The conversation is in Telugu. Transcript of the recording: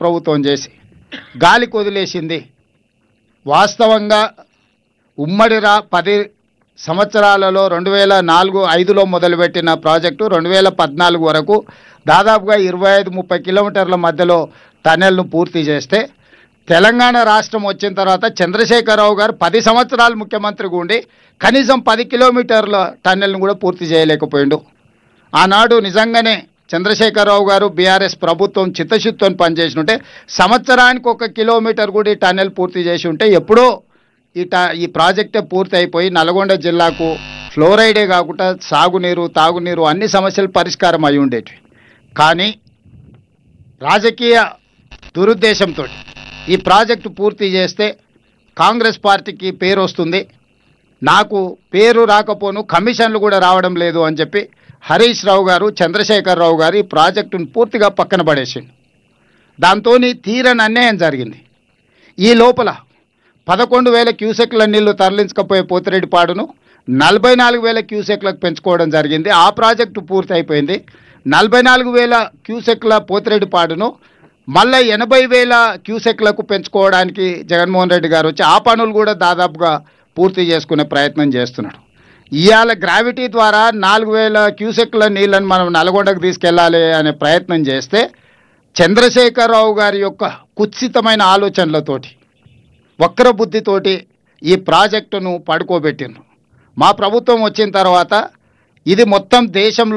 ప్రభుత్వం చేసి గాలి కొదిలేసింది. వాస్తవంగా ఉమ్మడి 10 సంవత్సరాలలో 2004-05లో మొదలుపెట్టిన ప్రాజెక్టు 2014 వరకు దాదాపుగా 25-30 కిలోమీటర్ల మధ్యలో టన్నెల్ను పూర్తి చేస్తే, తెలంగాణ రాష్ట్రం వచ్చిన తర్వాత చంద్రశేఖరరావు గారు 10 సంవత్సరాలు ముఖ్యమంత్రిగా ఉండి కనీసం 10 కిలోమీటర్ల టన్నెల్ను కూడా పూర్తి చేయలేకపోయిండు. ఆనాడు నిజంగానే చంద్రశేఖరరావు గారు బీఆర్ఎస్ ప్రభుత్వం చిత్తశుద్ధితో పనిచేసి ఉంటే సంవత్సరానికి 1 కిలోమీటర్ కూడా ఈ టన్నెల్ పూర్తి చేసి ఉంటే ఎప్పుడో ఈ ప్రాజెక్టే పూర్తి అయిపోయి నల్గొండ జిల్లాకు ఫ్లోరైడే కాకుండా సాగునీరు, తాగునీరు అన్ని సమస్యలు పరిష్కారం అయి ఉండేవి. కానీ రాజకీయ దురుద్దేశంతో ఈ ప్రాజెక్టు పూర్తి చేస్తే కాంగ్రెస్ పార్టీకి పేరు వస్తుంది, నాకు పేరు రాకపోను కమిషన్లు కూడా రావడం లేదు అని చెప్పి హరీష్ రావు గారు, చంద్రశేఖరరావు గారు ఈ ప్రాజెక్టును పూర్తిగా పక్కన పడేసిండు. దాంతో తీరని అన్యాయం జరిగింది. ఈ లోపల 11,000 క్యూసెక్ల నీళ్లు తరలించకపోయే పోతిరెడ్డిపాడును 44,000 క్యూసెక్లకు పెంచుకోవడం జరిగింది. ఆ ప్రాజెక్టు పూర్తి అయిపోయింది. 44,000 క్యూసెక్ల పోతిరెడ్డిపాడును మళ్ళీ 80,000 క్యూసెక్లకు పెంచుకోవడానికి జగన్మోహన్ రెడ్డి గారు వచ్చి ఆ పనులు కూడా దాదాపుగా పూర్తి చేసుకునే ప్రయత్నం చేస్తున్నాడు. ఇవాళ గ్రావిటీ ద్వారా 4,000 క్యూసెక్ల నీళ్ళని మనం నల్గొండకు తీసుకెళ్లాలి అనే ప్రయత్నం చేస్తే చంద్రశేఖరరావు గారి యొక్క కుత్సితమైన ఆలోచనలతోటి, వక్ర బుద్ధితోటి ఈ ప్రాజెక్టును పడుకోబెట్టిండ్రు. మా ప్రభుత్వం వచ్చిన తర్వాత ఇది మొత్తం దేశంలో